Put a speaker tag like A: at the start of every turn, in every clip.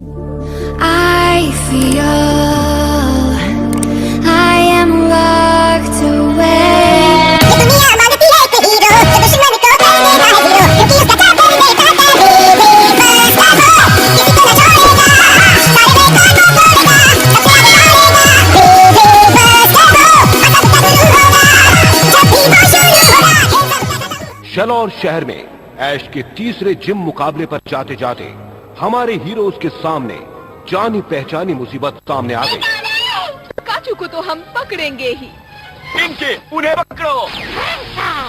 A: I feel I am locked away.
B: दुनिया मांगती है एक हीरो, दुश्मन को करने का है हीरो, क्योंकि उसका चाहते नहीं खाता
C: शैलौर शहर में ऐश के तीसरे जिम मुकाबले पर जाते जाते हमारे हीरोज के सामने जानी पहचानी मुसीबत सामने आ गई।
D: काचू को तो हम पकड़ेंगे ही।
E: इनके उन्हें पकड़ो।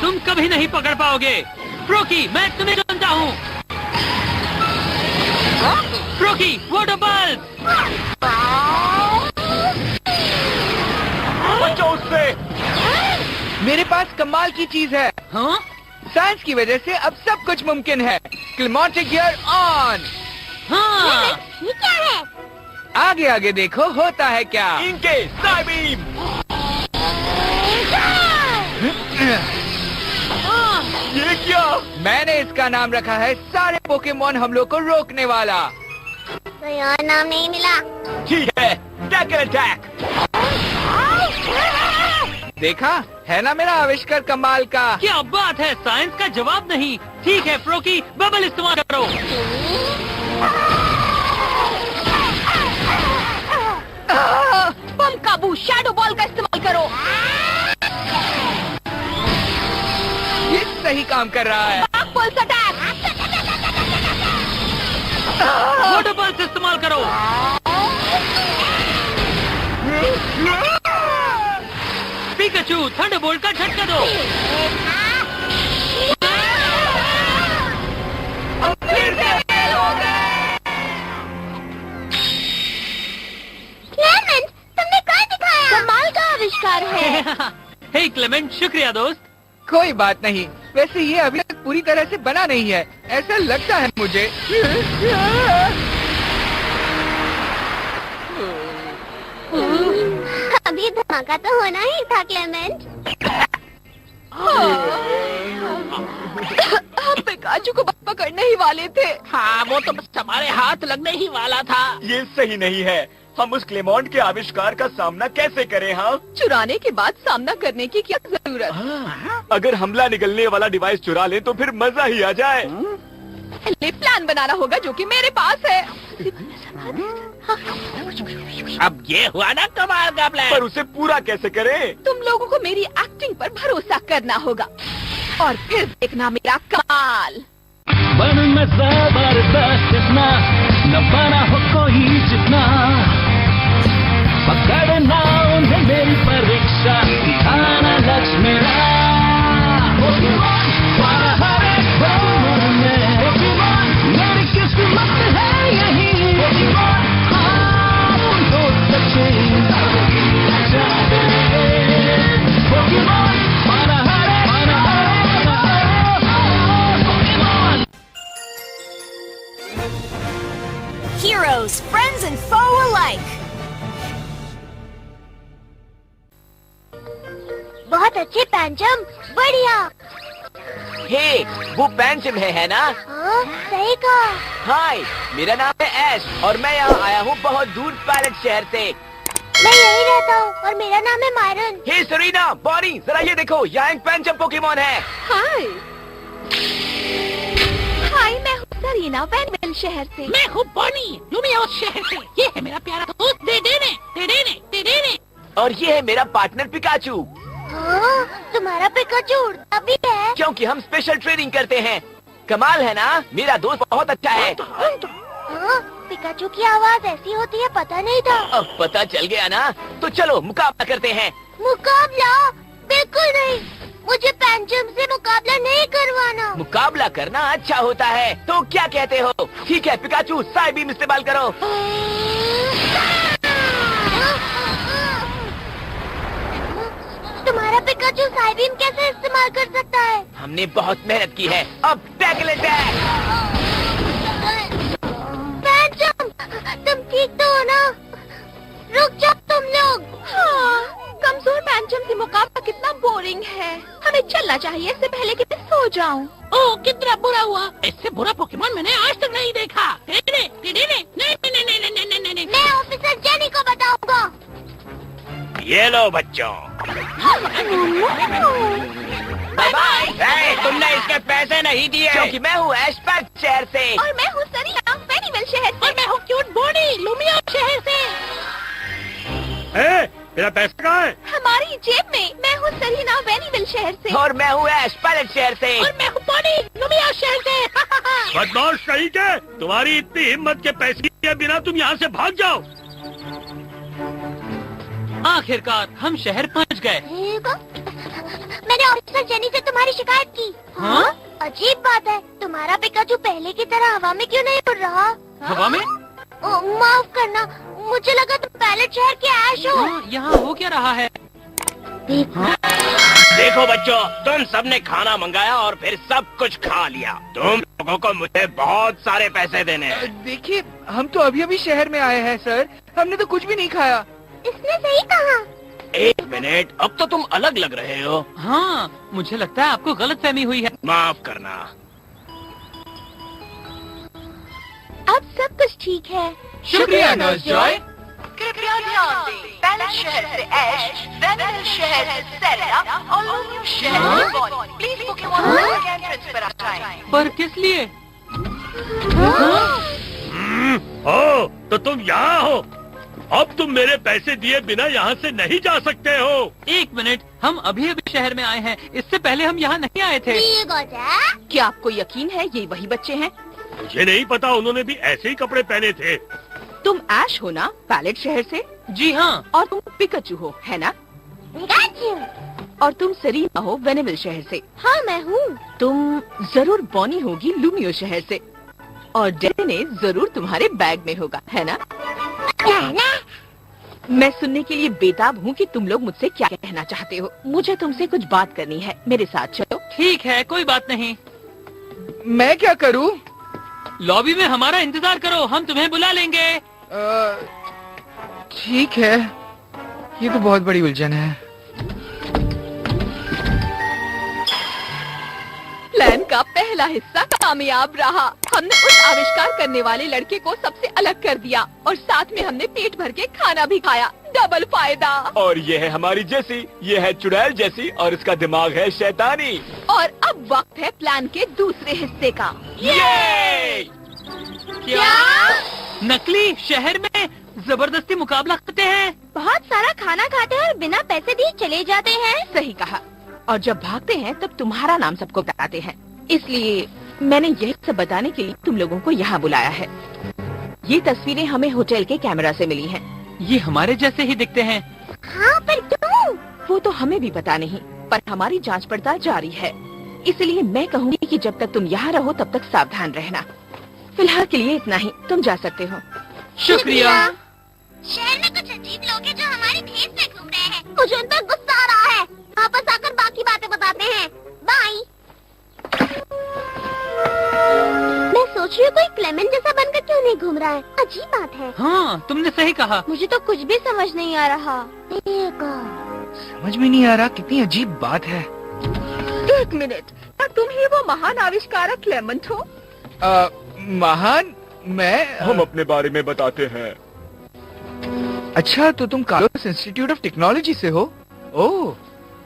F: तुम कभी नहीं पकड़ पाओगे। फ्रोकी, मैं तुम्हें जानता हूँ। फ्रोकी, वाटर बल्ब।
E: बचो उससे।
G: मेरे पास कमाल की चीज है।
F: हाँ?
G: साइंस की वजह से अब सब कुछ मुमकिन है। Clement gear on.
F: हाँ।
B: ये क्या है?
G: आगे आगे देखो होता है क्या।
E: इनके साइबीम। ये क्या?
G: मैंने इसका नाम रखा है सारे पोकेमोन हमलों को रोकने वाला।
B: कोई और नाम नहीं मिला।
E: ठीक है, टैकल अटैक।
G: देखा है ना मेरा आविष्कार कमाल का।
F: क्या बात है, साइंस का जवाब नहीं। ठीक है फ्रोकी, बबल इस्तेमाल करो।
D: बम काबू, शैडो बॉल का इस्तेमाल करो।
G: ये सही काम कर रहा है।
D: Pulse attack.
F: वाटर बल्ब इस्तेमाल करो। पिकाचू, थंडरबोल्ट का झटका दो।
B: क्लेमेंट, तुमने क्या दिखाया? कमाल का आविष्कार है।
F: हे क्लेमेंट, शुक्रिया दोस्त।
G: कोई बात नहीं। वैसे ये अभी तक पूरी तरह से बना नहीं है, ऐसा लगता है मुझे।
B: अभी धमाका तो होना ही था क्लेमेंट।
D: हम पिकाचू को पकड़ने ही वाले थे।
F: हाँ, वो तो बस हमारे हाथ लगने ही वाला था।
E: ये सही नहीं है। हम उस क्लेमेंट के आविष्कार का सामना कैसे करें? हाँ,
D: चुराने के बाद सामना करने की क्या जरूरत?
E: अगर हमला निकलने वाला डिवाइस चुरा ले तो फिर मजा ही आ जाए।
D: पहले प्लान बनाना होगा जो कि मेरे पास है।
F: अब ये हुआ ना कमाल का प्लान।
E: पर उसे पूरा कैसे करें?
D: तुम लोगों को मेरी एक्टिंग पर भरोसा करना होगा और फिर देखना मेरा कमाल।
F: में जबरदस्त इतना न बना हो कोई जितना, पकड़ना उन्हें मेरी परीक्षा, दिखाना लक्ष्य मेरा। मेरी किस्मत है यही,
H: Heroes, friends and foe alike.
B: बहुत अच्छे पैंचम, बढ़िया।
E: हे, वो पैंचम है ना?
B: हाँ, सही कहा।
E: हाय, मेरा नाम है ऐश और मैं यहाँ आया हूँ बहुत दूर पैलेट शहर से।
B: मैं यही रहता हूँ और मेरा नाम है मायरन।
E: हे सरीना, बॉनी, जरा ये देखो, यहाँ एक पैंचम पोकेमोन है।
D: हाय हाय, मैं हूँ सरीना, वेनवेल शहर से।
F: मैं हूँ बॉनी, लुमियोस शहर से। ये है मेरा प्यारा दोस्त डेडेने।
E: और ये है मेरा पार्टनर पिकाचू।
B: हाँ, तुम्हारा पिकाचू उड़ता भी है।
E: क्योंकि हम स्पेशल ट्रेनिंग करते हैं। कमाल है ना? मेरा दोस्त बहुत अच्छा है।
B: हाँ, पिकाचू की आवाज ऐसी होती है, पता नहीं था।
E: अब पता चल गया ना? तो चलो मुकाबला करते हैं।
B: मुकाबला? बिल्कुल नहीं, मुझे पैंचम से मुकाबला नहीं करवाना।
E: मुकाबला करना अच्छा होता है, तो क्या कहते हो? ठीक है पिकाचू, साइबीम इस्तेमाल करो।
B: तुम्हारा पिकाचू साइबीम कैसे इस्तेमाल कर सकता है?
E: हमने बहुत मेहनत की है। अब टैकल अटैक।
B: पैंचम, तुम ठीक तो हो ना? रुक जाओ तुम लोग।
D: हाँ, कमजोर पैंचम से मुकाबला कितना बोरिंग है। हमें चलना चाहिए इससे पहले कि मैं सो जाऊं।
F: ओह, कितना बुरा हुआ। इससे बुरा पोकेमोन मैंने आज तक नहीं देखा। नहीं।
E: ये लो बच्चों। Bye bye. तुमने इसके पैसे नहीं दिए क्योंकि मैं हूँ एशपैक शहर से।
D: और मैं हूँ सरीना वेनीवेल शहर से। और मैं हूँ क्यूट बॉडी लुमिया शहर से।
F: मेरा पैसा कहाँ है?
D: हमारी जेब में। मैं हूँ सरीना वेनीवेल शहर से।
E: और मैं हूँ ऐश पैलेट शहर से।
D: और मैं हूँ बॉडी लुमिया शहर से।
F: बदमाश सही के, तुम्हारी इतनी हिम्मत के पैसे दिए बिना तुम यहाँ से भाग जाओ। आखिरकार हम शहर पहुँच गए।
B: मैंने ऑफिसर जेनी से तुम्हारी शिकायत की।
F: हाँ?
B: अजीब बात है, तुम्हारा पिकाचू पहले की तरह हवा में क्यों नहीं उड़ रहा?
F: हवा में?
B: माफ करना, मुझे लगा तुम पैलेट शहर के ऐश हो।
F: यहाँ हो क्या रहा है?
E: देखो बच्चों, तुम सबने खाना मंगाया और फिर सब कुछ खा लिया। तुम लोगों को मुझे बहुत सारे पैसे देने हैं।
G: देखिए, हम तो अभी अभी शहर में आए हैं सर, हमने तो कुछ भी नहीं खाया।
B: इसने सही कहा।
E: एक मिनट, अब तो तुम अलग लग रहे हो।
F: हाँ, मुझे लगता है आपको गलतफहमी हुई है।
E: माफ करना।
B: अब सब कुछ ठीक है।
G: शुक्रिया नर्स जॉय।
H: कृपया ध्यान दें, पैलेट शहर से ऐश, वेनिवेल शहर से सेरेना और लुमिया शहर से बॉनी। प्लीज पोकेमॉन एंट्रेंस पर आ जाएं।
F: पर किस लिए?
I: हो तो तुम यहाँ हो। अब तुम मेरे पैसे दिए बिना यहाँ से नहीं जा सकते हो।
F: एक मिनट, हम अभी अभी शहर में आए हैं, इससे पहले हम यहाँ नहीं आए थे।
H: क्या आपको यकीन है ये वही बच्चे हैं?
I: मुझे नहीं पता, उन्होंने भी ऐसे ही कपड़े पहने थे।
H: तुम ऐश हो ना, पैलेट शहर से?
F: जी हाँ।
H: और तुम पिकाचू हो, है ना? और तुम सरीना हो वेनिवेल शहर से?
B: हाँ मैं हूँ।
H: तुम जरूर बॉनी होगी लुमियो शहर से। और डेने जरूर तुम्हारे बैग में होगा, है ना? मैं सुनने के लिए बेताब हूँ कि तुम लोग मुझसे क्या कहना चाहते हो। मुझे तुमसे कुछ बात करनी है, मेरे साथ चलो।
F: ठीक है, कोई बात नहीं।
G: मैं क्या करूँ?
F: लॉबी में हमारा इंतजार करो, हम तुम्हें बुला लेंगे।
G: ठीक है, ये तो बहुत बड़ी उलझन है।
H: प्लान का पहला हिस्सा कामयाब रहा। हमने उस आविष्कार करने वाले लड़के को सबसे अलग कर दिया और साथ में हमने पेट भर के खाना भी खाया। डबल फायदा।
E: और ये है हमारी जेसी, ये है चुड़ैल जेसी और इसका दिमाग है शैतानी।
H: और अब वक्त है प्लान के दूसरे हिस्से का।
E: ये
F: क्या? नकली शहर में जबरदस्ती मुकाबला करते हैं।
B: बहुत सारा खाना खाते हैं और बिना पैसे दिए चले जाते हैं।
H: सही कहा। और जब भागते हैं तब तुम्हारा नाम सबको बताते हैं। इसलिए मैंने यही सब बताने के लिए तुम लोगों को यहाँ बुलाया है। ये तस्वीरें हमें होटल के कैमरा से मिली हैं।
F: ये हमारे जैसे ही दिखते हैं।
B: हाँ पर क्यों?
H: वो तो हमें भी पता नहीं, पर हमारी जांच पड़ताल जारी है। इसलिए मैं कहूँगी कि जब तक तुम यहाँ रहो तब तक सावधान रहना। फिलहाल के लिए इतना ही, तुम जा सकते हो।
F: शुक्रिया।
B: शहर में कुछ अजीब लोग हैं जो हमारी भेष में घूम रहे हैं। मुझे उन पर गुस्सा आ रहा है। वापस आकर बाकी बातें बताते हैं। बाय। मैं सोच रही हूँ कोई क्लेमेंट जैसा बनकर क्यों नहीं घूम रहा है। अजीब बात है।
F: हाँ, तुमने सही कहा।
B: मुझे तो कुछ भी समझ नहीं आ रहा।
G: समझ में नहीं आ रहा, कितनी अजीब बात है।
H: एक मिनट, क्या तुम ही वो महान आविष्कारक क्लेमेंट हो?
G: महान? मैं
E: हम अपने बारे में बताते हैं।
G: अच्छा, तो तुम कार्लोस इंस्टीट्यूट ऑफ टेक्नोलॉजी से हो? ओह,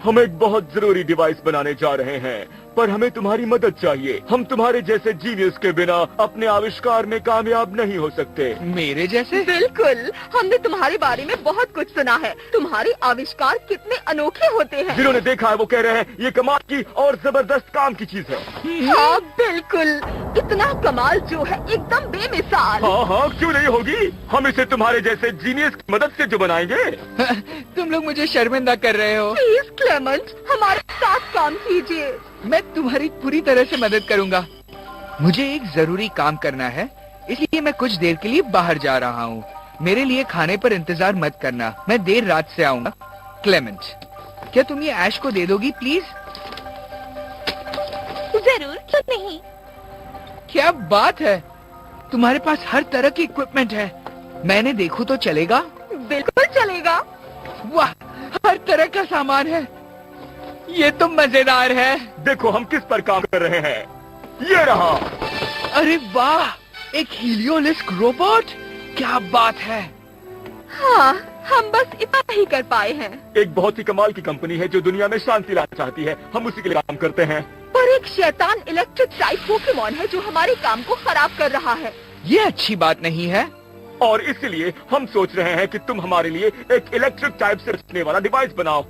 C: हम एक बहुत जरूरी डिवाइस बनाने जा रहे हैं, पर हमें तुम्हारी मदद चाहिए। हम तुम्हारे जैसे जीनियस के बिना अपने आविष्कार में कामयाब नहीं हो सकते।
G: मेरे जैसे?
H: बिल्कुल, हमने तुम्हारे बारे में बहुत कुछ सुना है। तुम्हारे आविष्कार कितने अनोखे होते हैं।
C: जिन्होंने देखा है वो कह रहे हैं ये कमाल की और जबरदस्त काम की चीज है।
H: हाँ बिल्कुल, इतना कमाल जो है एकदम बेमिसाल।
C: हाँ हाँ, क्यों नहीं होगी। हम इसे तुम्हारे जैसे जीनियस की मदद से जो बनाएंगे।
G: तुम लोग मुझे शर्मिंदा कर रहे हो।
H: प्लीज क्लेमेंट, हमारे साथ काम कीजिए।
G: मैं तुम्हारी पूरी तरह से मदद करूंगा। मुझे एक जरूरी काम करना है, इसलिए मैं कुछ देर के लिए बाहर जा रहा हूँ। मेरे लिए खाने पर इंतजार मत करना, मैं देर रात से आऊंगा। क्लेमेंट, क्या तुम ये ऐश को दे दोगी प्लीज?
B: जरूर, क्यों नहीं।
G: क्या बात है, तुम्हारे पास हर तरह की इक्विपमेंट है। मैंने देखूं तो चलेगा?
H: बिल्कुल चलेगा।
G: वाह, हर तरह का सामान है। ये तो मजेदार है।
C: देखो हम किस पर काम कर रहे हैं। ये रहा।
G: अरे वाह, एक हीलियोलिस्क रोबोट। क्या बात है।
H: हाँ, हम बस इतना ही कर पाए हैं।
C: एक बहुत ही कमाल की कंपनी है जो दुनिया में शांति लाना चाहती है, हम उसी के लिए काम करते हैं।
H: पर एक शैतान इलेक्ट्रिक टाइप पोकेमॉन है जो हमारे काम को खराब कर रहा है।
G: ये अच्छी बात नहीं है।
C: और इसलिए हम सोच रहे हैं कि तुम हमारे लिए एक इलेक्ट्रिक टाइप से बचने वाला डिवाइस बनाओ।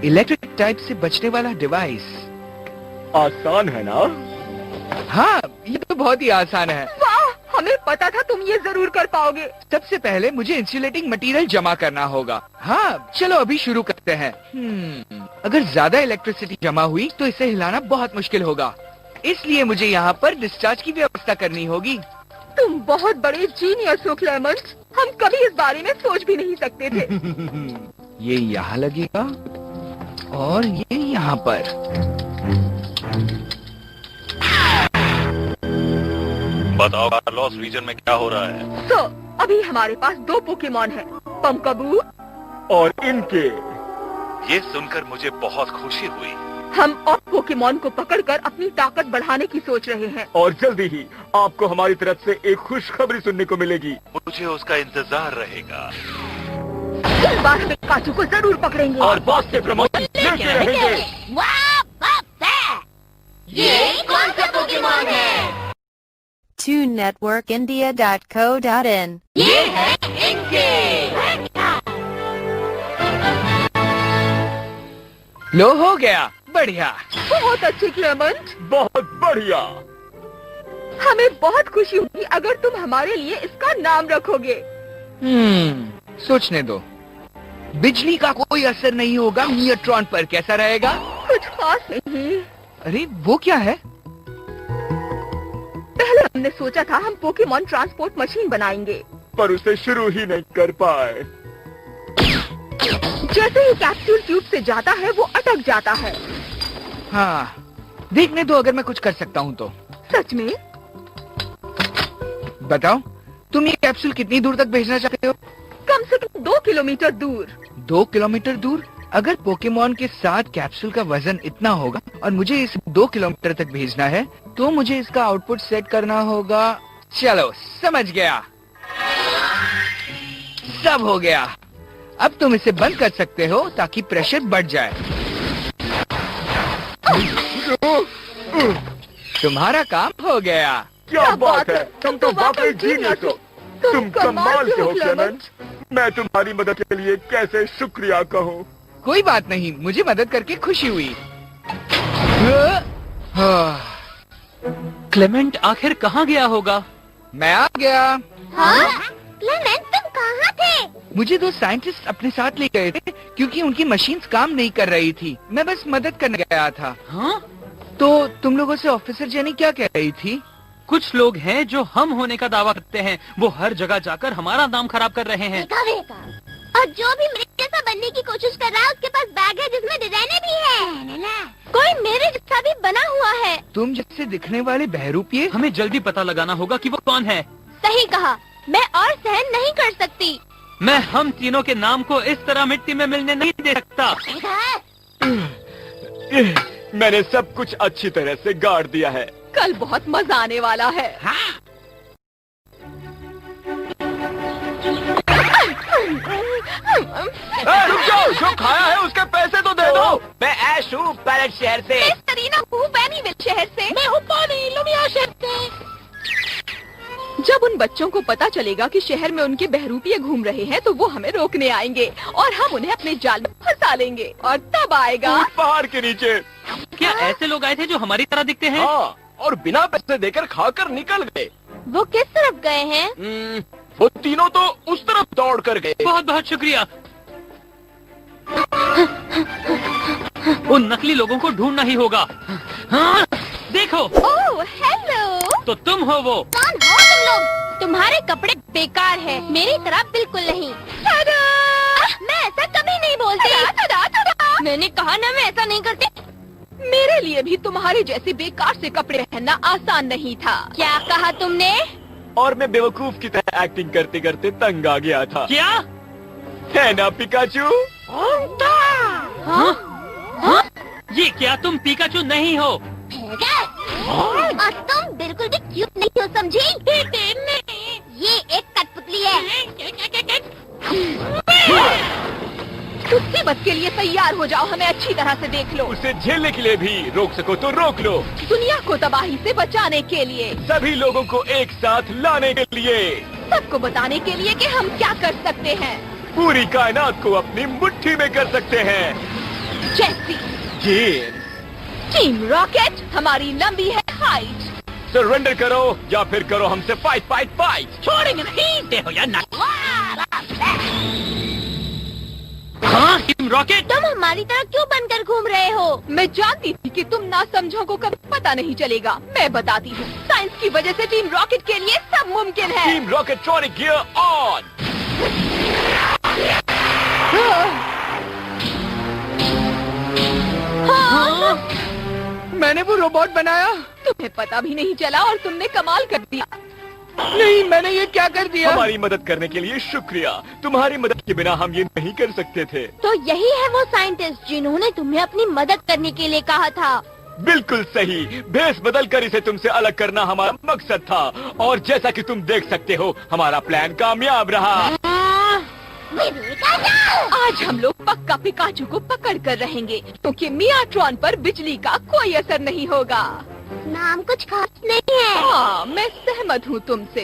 G: इलेक्ट्रिक टाइप से बचने वाला डिवाइस
C: आसान है ना?
G: हाँ, ये तो बहुत ही आसान है।
H: वाह, हमें पता था तुम ये जरूर कर पाओगे।
G: सबसे पहले मुझे इंसुलेटिंग मटेरियल जमा करना होगा। हाँ, चलो अभी शुरू करते हैं। अगर ज्यादा इलेक्ट्रिसिटी जमा हुई तो इसे हिलाना बहुत मुश्किल होगा, इसलिए मुझे यहाँ पर डिस्चार्ज की व्यवस्था करनी होगी।
H: तुम बहुत बड़े जीनियस हो क्लेमेंट, हम कभी इस बारे में सोच भी नहीं सकते थे।
G: ये यहाँ लगेगा और ये यहाँ पर।
J: बताओ कार्लोस, रीजन में क्या हो रहा है?
H: तो अभी हमारे पास 2 पोकेमॉन हैं, पमकाबू
C: और इनके।
J: ये सुनकर मुझे बहुत खुशी हुई।
H: हम और पोकेमॉन को पकड़कर अपनी ताकत बढ़ाने की सोच रहे हैं।
C: और जल्दी ही आपको हमारी तरफ से एक खुशखबरी सुनने को मिलेगी।
J: मुझे उसका इंतजार रहेगा।
H: इस बार हम काचू को जरूर पकड़ेंगे
C: और बॉस से प्रमोशन लेते रहेंगे।
B: वाह, बाप है। ये कौन सा पोकेमॉन है?
A: TuneNetworkIndia.co.in
B: ये है इनके।
G: लो, हो गया, बढ़िया।
H: बहुत अच्छे क्लेमेंट,
C: बहुत बढ़िया।
H: हमें बहुत खुशी होगी अगर तुम हमारे लिए इसका नाम रखोगे।
G: सोचने दो। बिजली का कोई असर नहीं होगा मियाट्रॉन पर, कैसा रहेगा?
H: कुछ खास नहीं।
G: अरे वो क्या है?
H: पहले हमने सोचा था हम पोकेमॉन ट्रांसपोर्ट मशीन बनाएंगे,
C: पर उसे शुरू ही नहीं कर पाए।
H: जैसे ही कैप्सूल ट्यूब से जाता है वो अटक जाता है।
G: हाँ, देखने दो अगर मैं कुछ कर सकता हूँ तो।
H: सच में?
G: बताओ, तुम ये कैप्सूल कितनी दूर तक भेजना चाहते हो?
H: कम से कम 2 किलोमीटर दूर।
G: 2 किलोमीटर दूर? अगर पोकेमॉन के साथ कैप्सूल का वजन इतना होगा और मुझे इसे 2 किलोमीटर तक भेजना है, तो मुझे इसका आउटपुट सेट करना होगा। चलो, समझ गया। सब हो गया। अब तुम इसे बंद कर सकते हो ताकि प्रेशर बढ़ जाए। तुम्हारा काम हो गया।
C: क्या बात है, तुम तो वाकई जीनियस हो। तुम कमाल के हो क्लेमेंट। मैं तुम्हारी मदद के लिए कैसे शुक्रिया कहूँ।
G: कोई बात नहीं, मुझे मदद करके खुशी हुई।
F: क्लेमेंट आखिर कहाँ गया होगा?
G: मैं आ गया।
B: हाँ? क्लेमेंट, तुम कहाँ थे?
G: मुझे 2 साइंटिस्ट अपने साथ ले गए थे क्योंकि उनकी मशीन्स काम नहीं कर रही थी। मैं बस मदद करने गया था।
F: हाँ?
G: तो तुम लोगों से ऑफिसर जेनी क्या कह रही थी?
F: कुछ लोग हैं जो हम होने का दावा करते हैं, वो हर जगह जाकर हमारा नाम खराब कर रहे हैं।
B: और जो भी मेरे जैसा बनने की कोशिश कर रहा है उसके पास बैग है जिसमें डिजाइने भी है। कोई मेरे जैसा भी बना हुआ है।
G: तुम जैसे दिखने वाले बहरूपिये?
F: हमें जल्दी पता लगाना होगा कि वो कौन है।
B: सही कहा, मैं और सहन नहीं कर सकती।
F: मैं हम तीनों के नाम को इस तरह मिट्टी में मिलने नहीं दे सकता।
C: मैंने सब कुछ अच्छी तरह से गाड़ दिया है।
H: कल बहुत मजा आने वाला है।
C: रुक जाओ, जो खाया है उसके पैसे तो दे दो।
E: मैं ऐश हूँ पैलेट शहर से।
H: मैं सरीना हूँ बैनीविल शहर से। मैं हूँ पानी लुमिया शहर से। जब उन बच्चों को पता चलेगा कि शहर में उनके बहरूपिये घूम रहे हैं तो वो हमें रोकने आएंगे और हम उन्हें अपने जाल में फंसा लेंगे और तब आएगा।
C: पहाड़ के नीचे।
F: क्या ऐसे लोग आए थे जो हमारी तरह दिखते हैं?
E: हाँ, और बिना पैसे देकर खाकर निकल गए।
B: वो किस तरफ गए हैं?
E: वो तीनों तो उस तरफ दौड़ कर गए।
F: बहुत बहुत शुक्रिया। उन नकली लोगों को ढूंढना ही होगा। हाँ, देखो।
B: ओह, हेलो।
F: तो तुम हो वो?
B: कौन हो तुम लोग? तुम्हारे कपड़े बेकार है, मेरी तरह बिल्कुल नहीं। मैं ऐसा कभी नहीं बोलती। मैंने कहा ना, मैं ऐसा नहीं करती।
H: मेरे लिए भी तुम्हारे जैसे बेकार से कपड़े पहनना आसान नहीं था।
B: क्या कहा तुमने?
C: और मैं बेवकूफ की तरह एक्टिंग करते करते तंग आ गया था।
F: क्या
C: है ना पिकाचू?
F: हाँ? हाँ? ये क्या तुम पिकाचू नहीं हो?
B: और तुम बिल्कुल भी क्यूट नहीं हो, समझी? ये एक कठपुतली है।
H: मुसीबत के लिए तैयार हो जाओ, हमें अच्छी तरह से देख लो।
C: उसे झेलने के लिए भी रोक सको तो रोक लो।
H: दुनिया को तबाही से बचाने के लिए,
C: सभी लोगों को एक साथ लाने के लिए,
H: सबको बताने के लिए कि हम क्या कर सकते हैं।
C: पूरी कायनात को अपनी मुट्ठी में कर सकते हैं।
H: जैसी
C: जेम्स,
H: टीम रॉकेट, हमारी लंबी है हाइट।
C: सरेंडर करो या फिर करो हमसे फाइट फाइट फाइट।
E: छोड़ेंगे नहीं, देखो यार ना। हाँ टीम रॉकेट,
B: तुम हमारी तरह क्यों बनकर घूम रहे हो?
H: मैं जानती थी कि तुम ना समझो को कभी पता नहीं चलेगा। मैं बताती हूँ, साइंस की वजह से टीम रॉकेट के लिए सब मुमकिन है।
C: Team Rocket tronic gear on.
H: हाँ। मैंने वो रोबोट बनाया, तुम्हें पता भी नहीं चला और तुमने कमाल कर दिया। नहीं, मैंने ये क्या कर दिया?
C: हमारी मदद करने के लिए शुक्रिया। तुम्हारी मदद के बिना हम ये नहीं कर सकते थे।
B: तो यही है वो साइंटिस्ट जिन्होंने तुम्हें अपनी मदद करने के लिए कहा था।
C: बिल्कुल सही। भेष बदल कर इसे तुमसे अलग करना हमारा मकसद था, और जैसा कि तुम देख सकते हो हमारा प्लान कामयाब रहा।
H: आज हम लोग पक्का पिकाचू को पकड़ कर रहेंगे, क्योंकि मियाट्रॉन पर बिजली का कोई असर नहीं होगा।
B: नाम कुछ खास नहीं है।
H: हाँ, मैं सहमत हूँ तुमसे।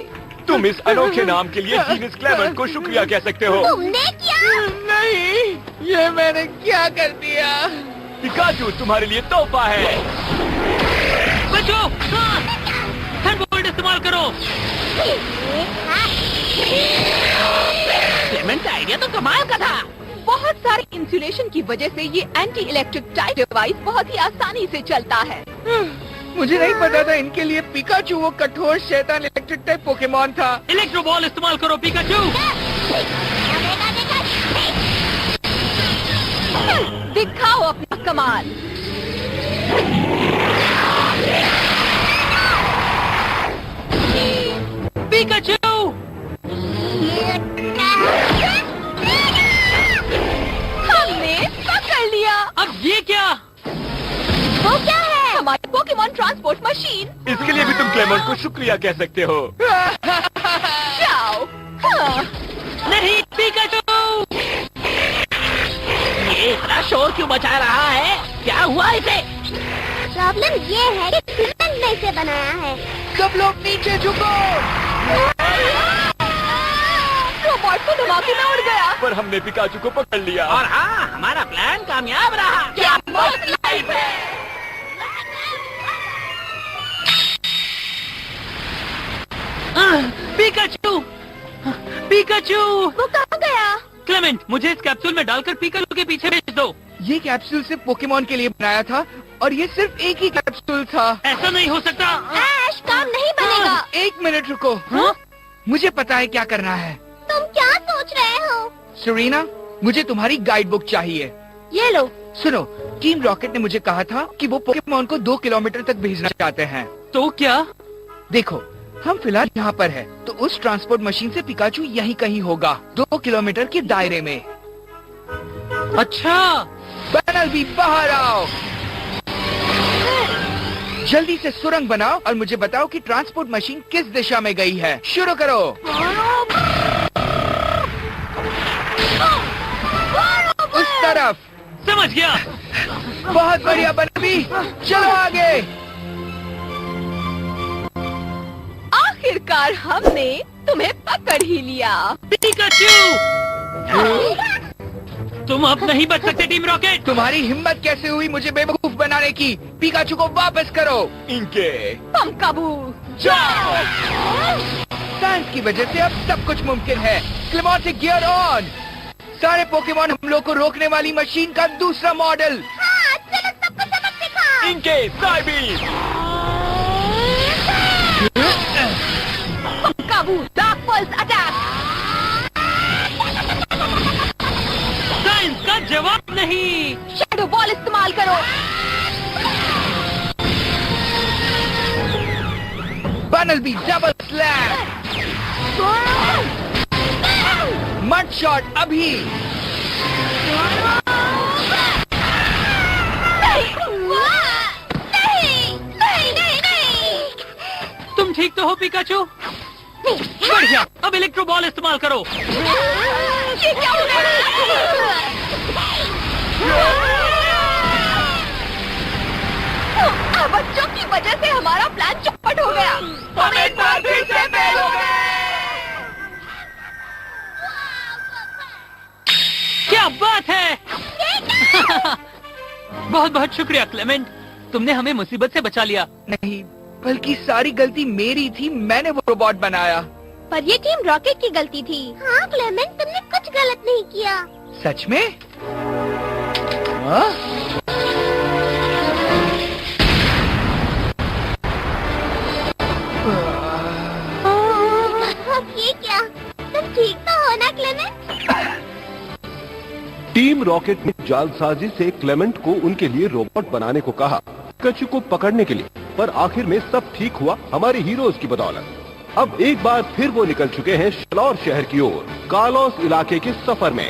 C: तुम इस अनोखे नाम के लिए जीनियस क्लेमेंट को शुक्रिया कह सकते हो।
B: तुमने क्या?
H: नहीं, ये मैंने क्या कर दिया?
C: पिकाचू तुम्हारे लिए तोहफा है।
E: बचो, थंडरबोल्ट इस्तेमाल करो। क्लेमेंट का आइडिया तो कमाल का था।
H: बहुत सारे इंसुलेशन की वजह से ये एंटी इलेक्ट्रिक टाइप डिवाइस बहुत ही आसानी से चलता है। मुझे नहीं पता था इनके लिए पिकाचू वो कठोर शैतान इलेक्ट्रिक टाइप पोकेमॉन था।
E: इलेक्ट्रो बॉल इस्तेमाल करो पिकाचू।
H: दिखाओ अपना कमाल।
E: पिकाचू,
H: हमने पकड़ लिया।
E: अब ये क्या?
B: वो क्या है?
H: हमारी पोकेमॉन ट्रांसपोर्ट मशीन।
C: इसके लिए भी तुम क्लेमेंट को शुक्रिया कह सकते हो।
H: जाओ। हाँ।
E: नहीं पिकाचू, ये इतना शोर क्यों मचा रहा है? क्या हुआ इसे?
B: प्रॉब्लम ये है कि सीमेंट ने इसे बनाया है।
G: सब लोग नीचे झुको।
H: रोबोट तो धमाके में उड़ गया।
C: पर हमने पिकाचू को पकड़ लिया।
E: और हाँ, हमारा प्लान कामयाब रहा।
H: क्या मस्त लाइफ है।
E: Pikachu, Pikachu.
B: वो कहाँ गया?
E: क्लेमेंट, मुझे इस कैप्सूल में डालकर पिकाचू के पीछे भेज दो।
G: ये कैप्सूल सिर्फ पोकेमॉन के लिए बनाया था, और ये सिर्फ एक ही कैप्सूल था।
E: ऐसा नहीं हो सकता।
B: ऐश, काम नहीं बनेगा।
G: एक मिनट रुको।
E: हाँ?
G: मुझे पता है क्या करना है।
B: तुम क्या सोच रहे हो?
G: सेरेना, मुझे तुम्हारी गाइड बुक चाहिए।
B: ये लो।
G: सुनो, टीम रॉकेट ने मुझे कहा था कि वो पोकेमॉन को 2 किलोमीटर तक भेजना चाहते हैं।
E: तो क्या?
G: देखो, हम फिलहाल यहाँ पर हैं, तो उस ट्रांसपोर्ट मशीन से पिकाचू यहीं कहीं होगा, 2 किलोमीटर के दायरे में।
E: अच्छा,
G: बैनल भी बाहर आओ। जल्दी से सुरंग बनाओ और मुझे बताओ कि ट्रांसपोर्ट मशीन किस दिशा में गई है। शुरू करो। उस तरफ।
E: समझ गया।
G: बहुत बढ़िया बनबी, चलो आगे।
H: आखिरकार हमने तुम्हें पकड़ ही लिया।
E: पिकाचू, तुम अब नहीं बच सकते टीम रॉकेट।
G: तुम्हारी हिम्मत कैसे हुई मुझे बेवकूफ बनाने की? पिकाचू को वापस करो।
C: इनके
H: पंकाबू,
G: जाओ। साइंस की वजह से अब सब कुछ मुमकिन है। Clement gear on. सारे पोकेमॉन हम लोग को रोकने वाली मशीन का दूसरा मॉडल।
B: हाँ, चलो सबको सबक सिखाओ।
C: इनके साइबी।
H: पंकाबू, डार्क पल्स अटैक।
E: साइंस का जवाब नहीं।
H: शैडो बॉल इस्तेमाल करो।
G: बनल भी डबल स्लैम। मड शॉट अभी।
E: तुम ठीक तो हो पिकाचू? बढ़िया, अब इलेक्ट्रो बॉल इस्तेमाल करो।
H: ये क्या हो रहा है? बच्चों की वजह से हमारा प्लान चौपट हो गया। हम एक बार फिर से फेल हो गए।
F: क्या बात है! बहुत बहुत शुक्रिया क्लेमेंट, तुमने हमें मुसीबत से बचा लिया।
G: नहीं, बल्कि सारी गलती मेरी थी, मैंने वो रोबोट बनाया।
B: पर ये टीम रॉकेट की गलती थी। हाँ क्लेमेंट, तुमने कुछ गलत नहीं किया।
G: सच में? हाँ?
B: ये क्या? तुम ठीक तो हो ना क्लेमेंट?
K: टीम रॉकेट ने जालसाजी से क्लेमेंट को उनके लिए रोबोट बनाने को कहा, पिकाचू को पकड़ने के लिए, पर आखिर में सब ठीक हुआ हमारे हीरोज की बदौलत। अब एक बार फिर वो निकल चुके हैं शलोर शहर की ओर, कालोस इलाके के सफर में।